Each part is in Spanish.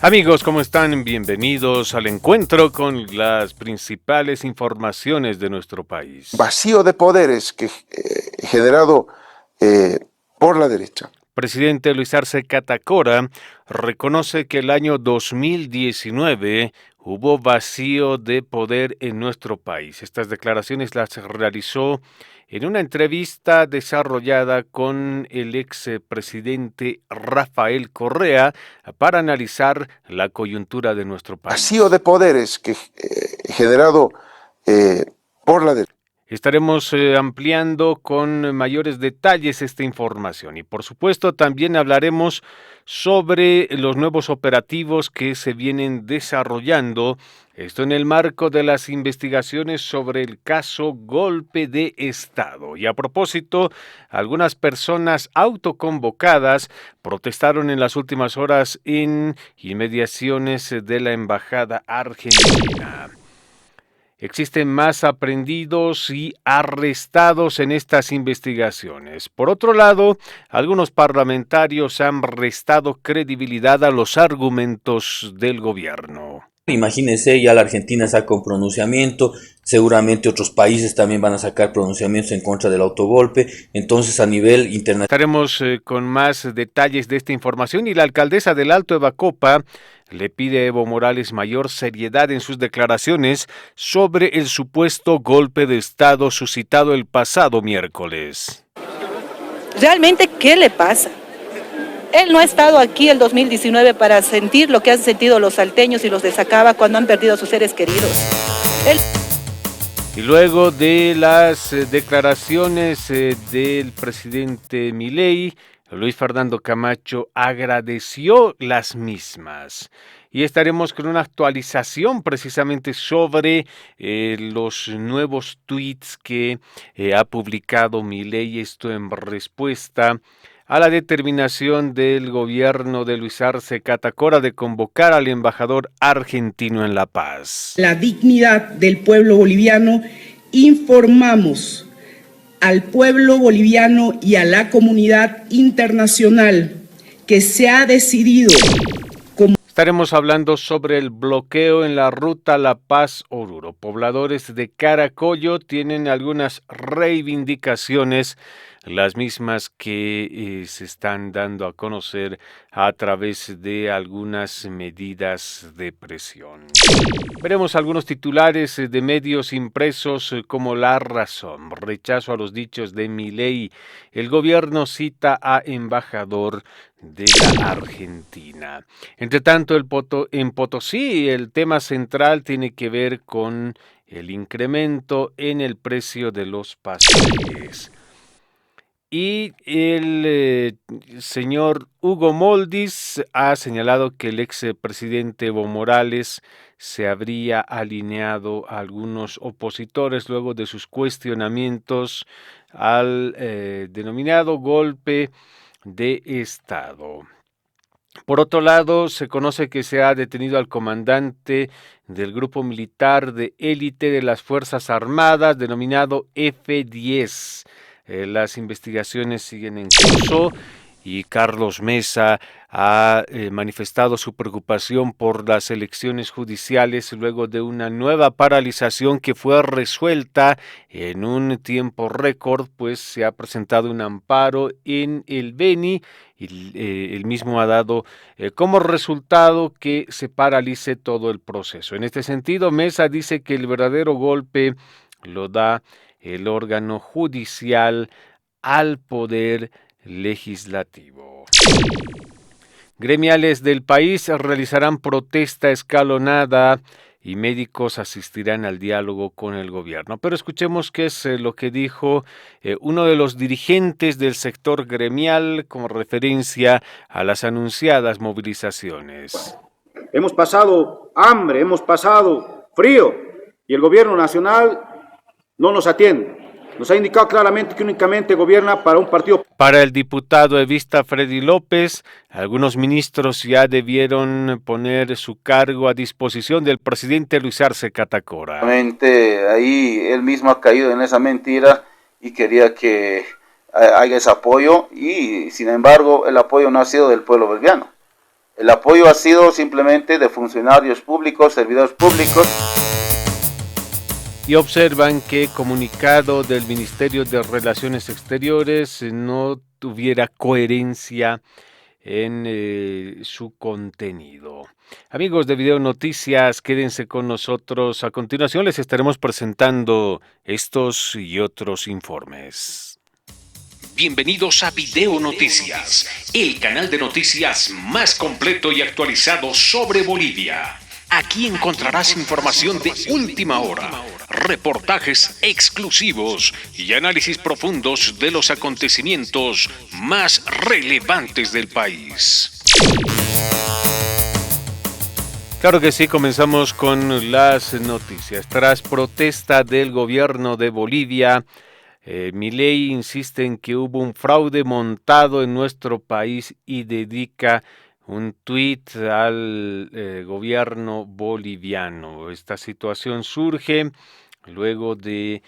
Amigos, ¿cómo están? Bienvenidos al encuentro con las principales informaciones de nuestro país. Vacío de poderes que generado por la derecha. Presidente Luis Arce Catacora reconoce que el año 2019 hubo vacío de poder en nuestro país. Estas declaraciones las realizó en una entrevista desarrollada con el expresidente Rafael Correa para analizar la coyuntura de nuestro país. Vacío de poderes que generado por la derecha. Estaremos ampliando con mayores detalles esta información y por supuesto también hablaremos sobre los nuevos operativos que se vienen desarrollando, esto en el marco de las investigaciones sobre el caso Golpe de Estado. Y a propósito, algunas personas autoconvocadas protestaron en las últimas horas en inmediaciones de la Embajada Argentina. Existen más aprendidos y arrestados en estas investigaciones. Por otro lado, algunos parlamentarios han restado credibilidad a los argumentos del gobierno. Imagínense, ya la Argentina saca un pronunciamiento, seguramente otros países también van a sacar pronunciamientos en contra del autogolpe, entonces a nivel internacional. Estaremos con más detalles de esta información y la alcaldesa del Alto Evacopa le pide a Evo Morales mayor seriedad en sus declaraciones sobre el supuesto golpe de Estado suscitado el pasado miércoles. ¿Realmente qué le pasa? Él no ha estado aquí el 2019 para sentir lo que han sentido los salteños y los de Sacaba cuando han perdido a sus seres queridos. Y luego de las declaraciones del presidente Milei, Luis Fernando Camacho agradeció las mismas. Y estaremos con una actualización precisamente sobre los nuevos tweets que ha publicado Milei, esto en respuesta a la determinación del gobierno de Luis Arce Catacora de convocar al embajador argentino en La Paz. La dignidad del pueblo boliviano, informamos al pueblo boliviano y a la comunidad internacional que se ha decidido. Estaremos hablando sobre el bloqueo en la ruta La Paz-Oruro. Pobladores de Caracollo tienen algunas reivindicaciones, las mismas que se están dando a conocer a través de algunas medidas de presión. Veremos algunos titulares de medios impresos como La Razón, rechazo a los dichos de Milei, el gobierno cita a embajador de la Argentina. Entre tanto, en Potosí el tema central tiene que ver con el incremento en el precio de los pasajes. Y el señor Hugo Moldis ha señalado que el expresidente Evo Morales se habría alineado a algunos opositores luego de sus cuestionamientos al denominado golpe de Estado. Por otro lado, se conoce que se ha detenido al comandante del grupo militar de élite de las Fuerzas Armadas, denominado F-10. Las investigaciones siguen en curso y Carlos Mesa ha manifestado su preocupación por las elecciones judiciales luego de una nueva paralización que fue resuelta en un tiempo récord, pues se ha presentado un amparo en el Beni y el mismo ha dado como resultado que se paralice todo el proceso. En este sentido, Mesa dice que el verdadero golpe lo da el órgano judicial al poder legislativo. Gremiales del país realizarán protesta escalonada y médicos asistirán al diálogo con el gobierno. Pero escuchemos qué es lo que dijo uno de los dirigentes del sector gremial como referencia a las anunciadas movilizaciones. Hemos pasado hambre, hemos pasado frío y el gobierno nacional no nos atiende. Nos ha indicado claramente que únicamente gobierna para un partido. Para el diputado evista Freddy López, algunos ministros ya debieron poner su cargo a disposición del presidente Luis Arce Catacora. Ahí él mismo ha caído en esa mentira y quería que haya ese apoyo y sin embargo el apoyo no ha sido del pueblo boliviano. El apoyo ha sido simplemente de funcionarios públicos, servidores públicos. Y observan que comunicado del Ministerio de Relaciones Exteriores no tuviera coherencia en su contenido. Amigos de Video Noticias, quédense con nosotros. A continuación les estaremos presentando estos y otros informes. Bienvenidos a Video Noticias, el canal de noticias más completo y actualizado sobre Bolivia. Aquí encontrarás información de última hora, reportajes exclusivos y análisis profundos de los acontecimientos más relevantes del país. Claro que sí, comenzamos con las noticias. Tras protesta del gobierno de Bolivia, Milei insiste en que hubo un fraude montado en nuestro país y dedica un tuit al gobierno boliviano. Esta situación surge luego de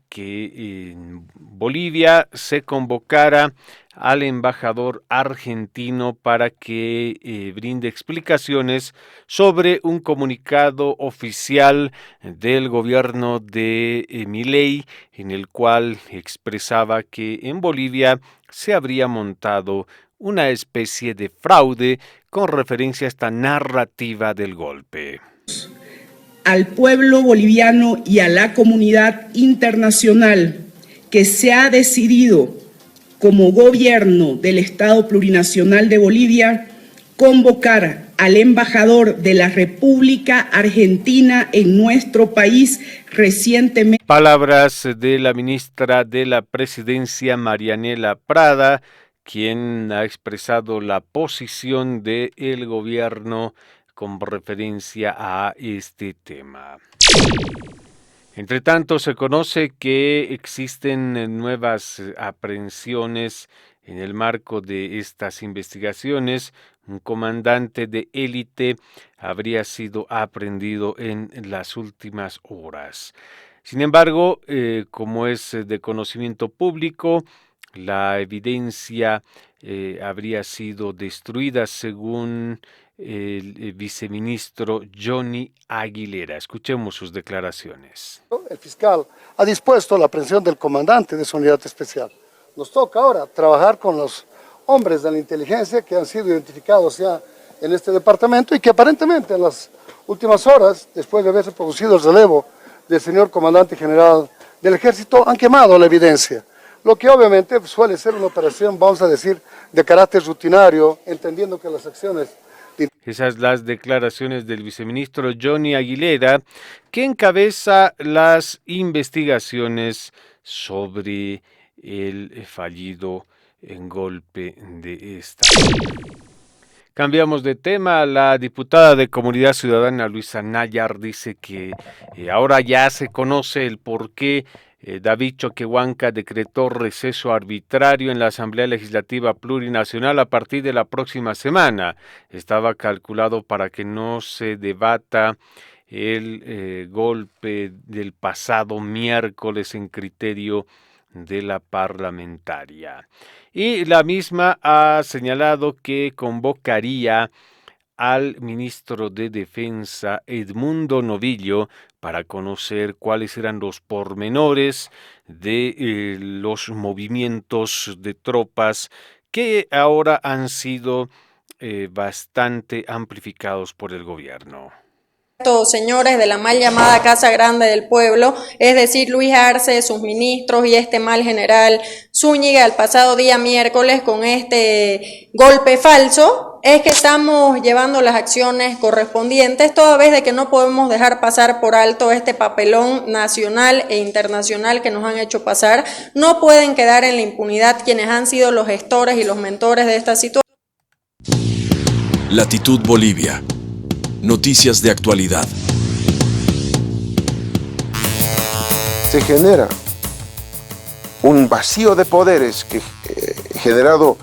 que en Bolivia se convocara al embajador argentino para que brinde explicaciones sobre un comunicado oficial del gobierno de Milei, en el cual expresaba que en Bolivia se habría montado una especie de fraude con referencia a esta narrativa del golpe. Al pueblo boliviano y a la comunidad internacional que se ha decidido como gobierno del Estado Plurinacional de Bolivia convocar al embajador de la República Argentina en nuestro país recientemente. Palabras de la ministra de la Presidencia, Marianela Prada, quien ha expresado la posición del gobierno con referencia a este tema. Entre tanto, se conoce que existen nuevas aprehensiones en el marco de estas investigaciones. Un comandante de élite habría sido aprehendido en las últimas horas. Sin embargo, como es de conocimiento público, la evidencia habría sido destruida según el viceministro Johnny Aguilera. Escuchemos sus declaraciones. El fiscal ha dispuesto la aprehensión del comandante de su unidad especial. Nos toca ahora trabajar con los hombres de la inteligencia que han sido identificados ya en este departamento y que aparentemente en las últimas horas, después de haberse producido el relevo del señor comandante general del ejército, han quemado la evidencia. Lo que obviamente suele ser una operación, vamos a decir, de carácter rutinario, entendiendo que las acciones... Esas las declaraciones del viceministro Johnny Aguilera, que encabeza las investigaciones sobre el fallido golpe de Estado. Cambiamos de tema. La diputada de Comunidad Ciudadana, Luisa Nayar, dice que ahora ya se conoce el porqué David Choquehuanca decretó receso arbitrario en la Asamblea Legislativa Plurinacional a partir de la próxima semana. Estaba calculado para que no se debata el golpe del pasado miércoles en criterio de la parlamentaria. Y la misma ha señalado que convocaría al ministro de Defensa, Edmundo Novillo, para conocer cuáles eran los pormenores de los movimientos de tropas que ahora han sido bastante amplificados por el gobierno. Estos señores de la mal llamada Casa Grande del Pueblo, es decir, Luis Arce, sus ministros y este mal general Zúñiga, el pasado día miércoles con este golpe falso, es que estamos llevando las acciones correspondientes, toda vez de que no podemos dejar pasar por alto este papelón nacional e internacional que nos han hecho pasar. No pueden quedar en la impunidad quienes han sido los gestores y los mentores de esta situación. Latitud Bolivia. Noticias de actualidad. Se genera un vacío de poderes generado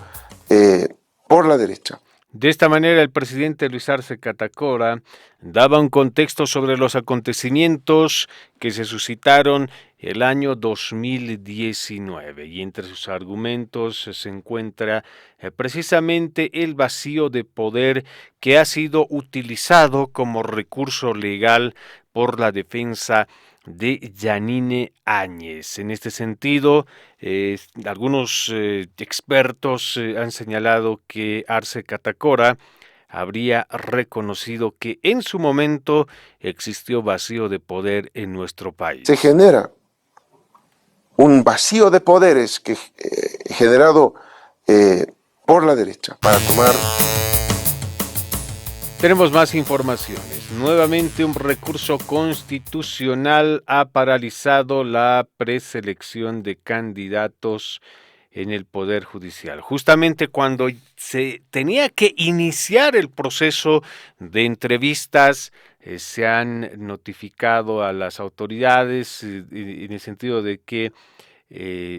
por la derecha. De esta manera, el presidente Luis Arce Catacora daba un contexto sobre los acontecimientos que se suscitaron el año 2019 y entre sus argumentos se encuentra precisamente el vacío de poder que ha sido utilizado como recurso legal por la defensa de Yanine Áñez. En este sentido, algunos expertos han señalado que Arce Catacora habría reconocido que en su momento existió vacío de poder en nuestro país. Se genera un vacío de poderes que generado por la derecha para tomar. Tenemos más informaciones. Nuevamente un recurso constitucional ha paralizado la preselección de candidatos en el Poder Judicial. Justamente cuando se tenía que iniciar el proceso de entrevistas, se han notificado a las autoridades en el sentido de que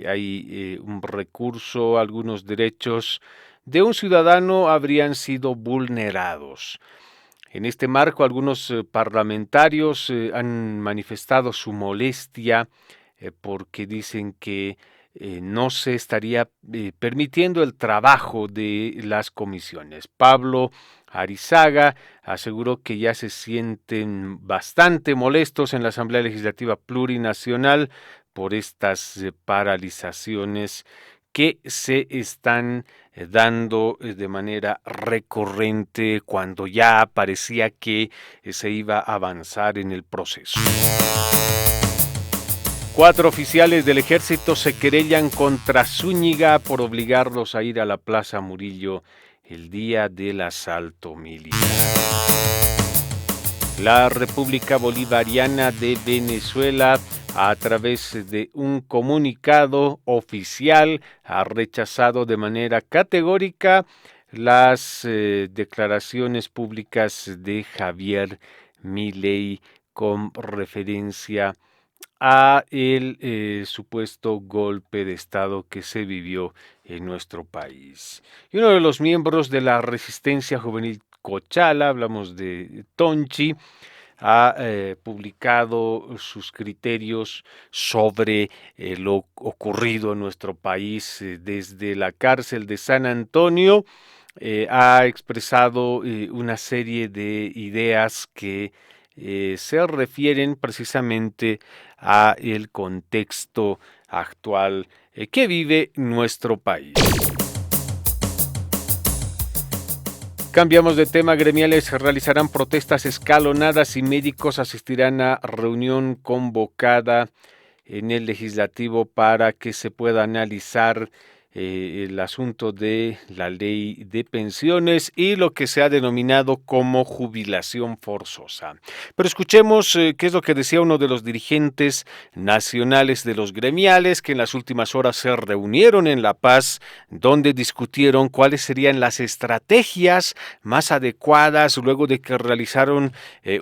hay un recurso, algunos derechos de un ciudadano habrían sido vulnerados. En este marco, algunos parlamentarios han manifestado su molestia porque dicen que no se estaría permitiendo el trabajo de las comisiones. Pablo Arizaga aseguró que ya se sienten bastante molestos en la Asamblea Legislativa Plurinacional por estas paralizaciones que se están dando de manera recurrente cuando ya parecía que se iba a avanzar en el proceso. 4 oficiales del ejército se querellan contra Zúñiga por obligarlos a ir a la Plaza Murillo el día del asalto militar. La República Bolivariana de Venezuela, a través de un comunicado oficial, ha rechazado de manera categórica las declaraciones públicas de Javier Milei con referencia a el supuesto golpe de Estado que se vivió en nuestro país. Y uno de los miembros de la Resistencia Juvenil Cochala, hablamos de Tonchi, ha publicado sus criterios sobre lo ocurrido en nuestro país desde la cárcel de San Antonio. Ha expresado una serie de ideas que se refieren precisamente a el contexto actual que vive nuestro país. Cambiamos de tema. Gremiales realizarán protestas escalonadas y médicos asistirán a reunión convocada en el legislativo para que se pueda analizar el asunto de la ley de pensiones y lo que se ha denominado como jubilación forzosa. Pero escuchemos qué es lo que decía uno de los dirigentes nacionales de los gremiales que en las últimas horas se reunieron en La Paz, donde discutieron cuáles serían las estrategias más adecuadas luego de que realizaron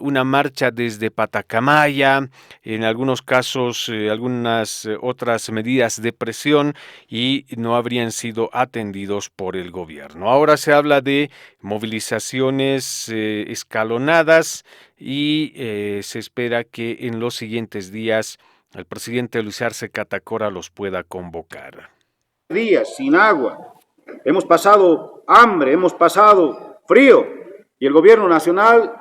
una marcha desde Patacamaya, en algunos casos algunas otras medidas de presión y no habrían sido atendidos por el gobierno. Ahora se habla de movilizaciones escalonadas y se espera que en los siguientes días el presidente Luis Arce Catacora los pueda convocar. Días sin agua, hemos pasado hambre, hemos pasado frío y el gobierno nacional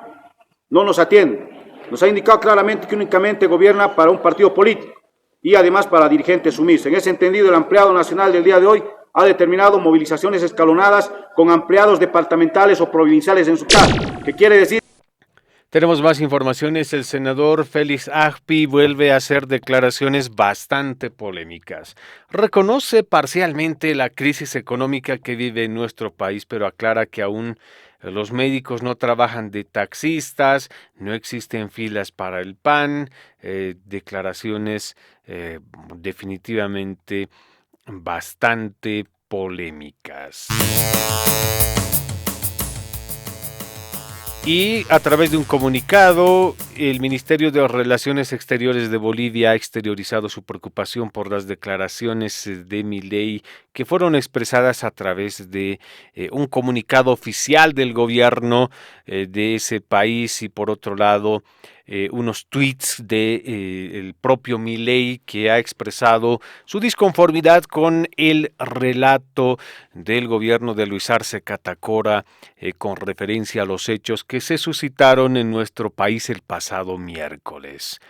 no nos atiende. Nos ha indicado claramente que únicamente gobierna para un partido político y además para dirigentes sumisos. En ese entendido, el ampliado nacional del día de hoy ha determinado movilizaciones escalonadas con ampliados departamentales o provinciales en su caso. ¿Qué quiere decir? Tenemos más informaciones. El senador Félix Agpi vuelve a hacer declaraciones bastante polémicas. Reconoce parcialmente la crisis económica que vive nuestro país, pero aclara que aún los médicos no trabajan de taxistas, no existen filas para el pan, declaraciones definitivamente bastante polémicas. Y a través de un comunicado, el Ministerio de Relaciones Exteriores de Bolivia ha exteriorizado su preocupación por las declaraciones de Milei que fueron expresadas a través de un comunicado oficial del gobierno de ese país y por otro lado unos tweets de el propio Milei que ha expresado su disconformidad con el relato del gobierno de Luis Arce Catacora con referencia a los hechos que se suscitaron en nuestro país el pasado miércoles.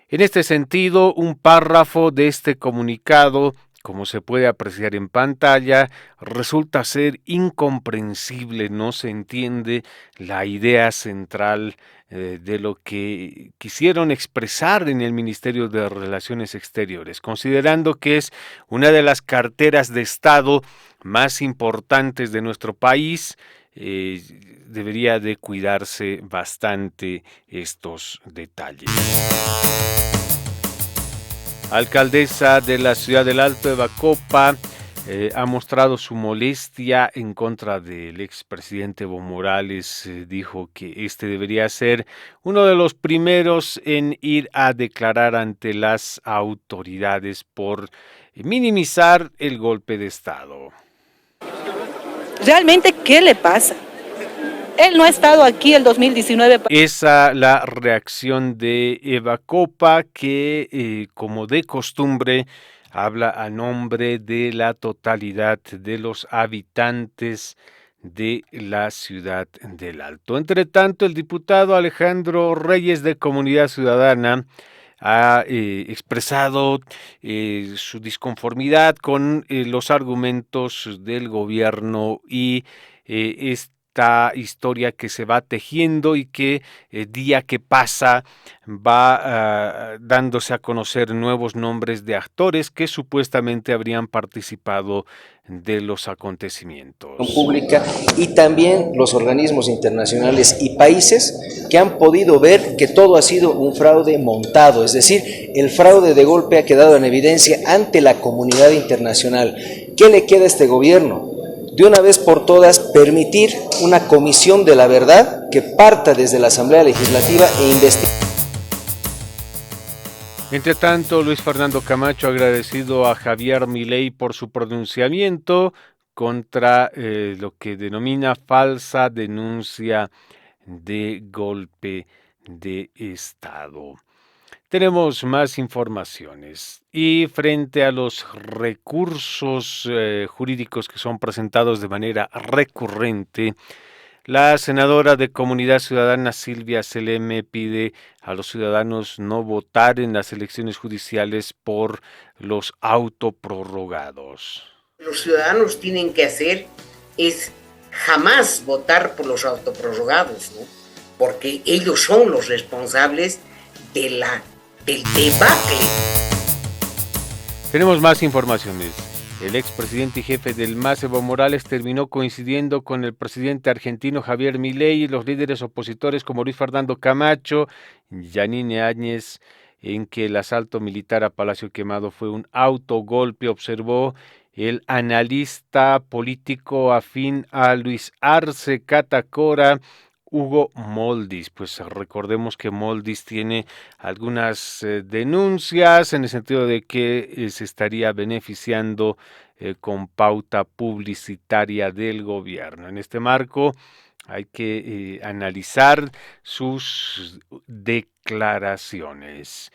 En este sentido, un párrafo de este comunicado, como se puede apreciar en pantalla, resulta ser incomprensible, no se entiende la idea central de lo que quisieron expresar en el Ministerio de Relaciones Exteriores, considerando que es una de las carteras de Estado más importantes de nuestro país. Debería de cuidarse bastante estos detalles. Alcaldesa de la ciudad del Alto, Eva Copa, ha mostrado su molestia en contra del expresidente Evo Morales. Dijo que este debería ser uno de los primeros en ir a declarar ante las autoridades por minimizar el golpe de Estado. ¿Realmente qué le pasa? Él no ha estado aquí el 2019. Esa la reacción de Eva Copa, que como de costumbre habla a nombre de la totalidad de los habitantes de la ciudad del Alto. Entre tanto, el diputado Alejandro Reyes de Comunidad Ciudadana ha expresado su disconformidad con los argumentos del gobierno y esta historia que se va tejiendo y que día que pasa va dándose a conocer nuevos nombres de actores que supuestamente habrían participado de los acontecimientos. Pública y también los organismos internacionales y países que han podido ver que todo ha sido un fraude montado, es decir, el fraude de golpe ha quedado en evidencia ante la comunidad internacional. ¿Qué le queda a este gobierno? De una vez por todas, permitir una comisión de la verdad que parta desde la Asamblea Legislativa e investigue. Entre tanto, Luis Fernando Camacho ha agradecido a Javier Milei por su pronunciamiento contra lo que denomina falsa denuncia de golpe de Estado. Tenemos más informaciones y frente a los recursos jurídicos que son presentados de manera recurrente, la senadora de Comunidad Ciudadana Silvia Seleme pide a los ciudadanos no votar en las elecciones judiciales por los autoprorrogados. Los ciudadanos tienen que hacer es jamás votar por los autoprorrogados, ¿no? Porque ellos son los responsables del debacle. Tenemos más informaciones. El expresidente y jefe del MAS, Evo Morales, terminó coincidiendo con el presidente argentino Javier Milei y los líderes opositores como Luis Fernando Camacho y Yanine Áñez en que el asalto militar a Palacio Quemado fue un autogolpe, observó el analista político afín a Luis Arce Catacora, Hugo Moldis. Pues recordemos que Moldis tiene algunas denuncias en el sentido de que se estaría beneficiando con pauta publicitaria del gobierno. En este marco hay que analizar sus declaraciones.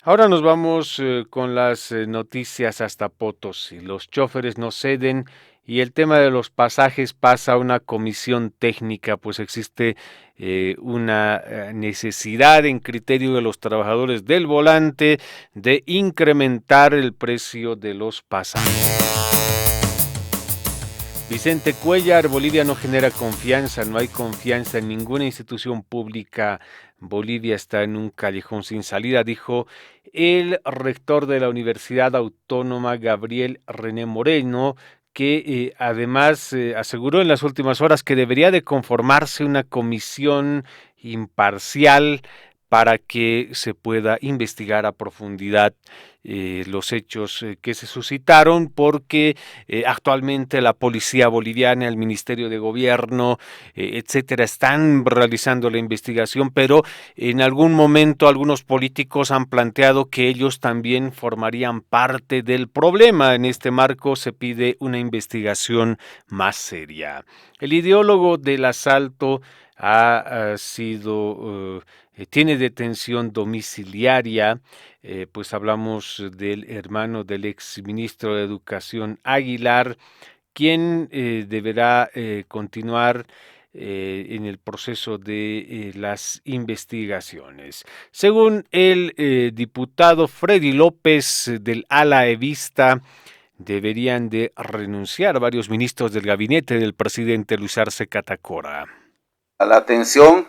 Ahora nos vamos con las noticias hasta Potosí. Los choferes no ceden y el tema de los pasajes pasa a una comisión técnica, pues existe una necesidad en criterio de los trabajadores del volante de incrementar el precio de los pasajes. Vicente Cuellar, Bolivia no genera confianza, no hay confianza en ninguna institución pública. Bolivia está en un callejón sin salida, dijo el rector de la Universidad Autónoma, Gabriel René Moreno, que además aseguró en las últimas horas que debería de conformarse una comisión imparcial para que se pueda investigar a profundidad los hechos que se suscitaron, porque actualmente la policía boliviana, el Ministerio de Gobierno, etcétera, están realizando la investigación, pero en algún momento algunos políticos han planteado que ellos también formarían parte del problema. En este marco se pide una investigación más seria. El ideólogo del asalto tiene detención domiciliaria, pues hablamos del hermano del exministro de Educación Aguilar, quien deberá continuar en el proceso de las investigaciones. Según el diputado Freddy López del ala evista, deberían de renunciar varios ministros del gabinete del presidente Luis Arce Catacora. A la atención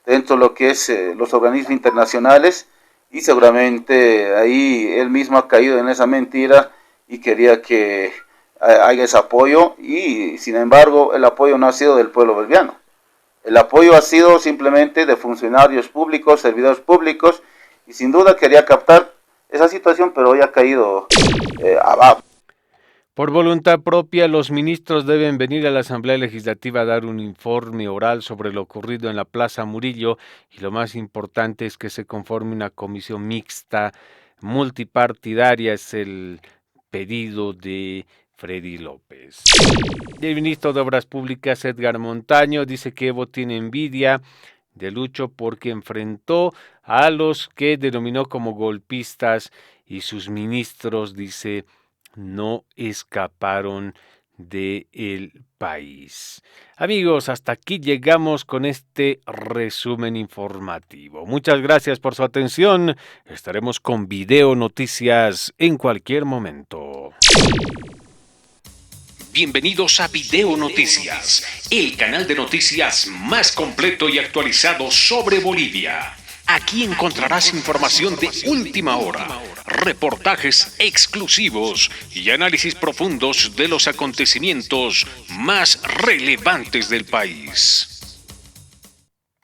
dentro de lo que es los organismos internacionales, y seguramente ahí él mismo ha caído en esa mentira y quería que haya ese apoyo, y sin embargo el apoyo no ha sido del pueblo boliviano. El apoyo ha sido simplemente de funcionarios públicos, servidores públicos, y sin duda quería captar esa situación, pero hoy ha caído abajo. Por voluntad propia, los ministros deben venir a la Asamblea Legislativa a dar un informe oral sobre lo ocurrido en la Plaza Murillo, y lo más importante es que se conforme una comisión mixta multipartidaria, es el pedido de Freddy López. El ministro de Obras Públicas, Edgar Montaño, dice que Evo tiene envidia de Lucho porque enfrentó a los que denominó como golpistas, y sus ministros, dice, no escaparon del país. Amigos, hasta aquí llegamos con este resumen informativo. Muchas gracias por su atención. Estaremos con Video Noticias en cualquier momento. Bienvenidos a Video Noticias, el canal de noticias más completo y actualizado sobre Bolivia. Aquí encontrarás información de última hora, reportajes exclusivos y análisis profundos de los acontecimientos más relevantes del país.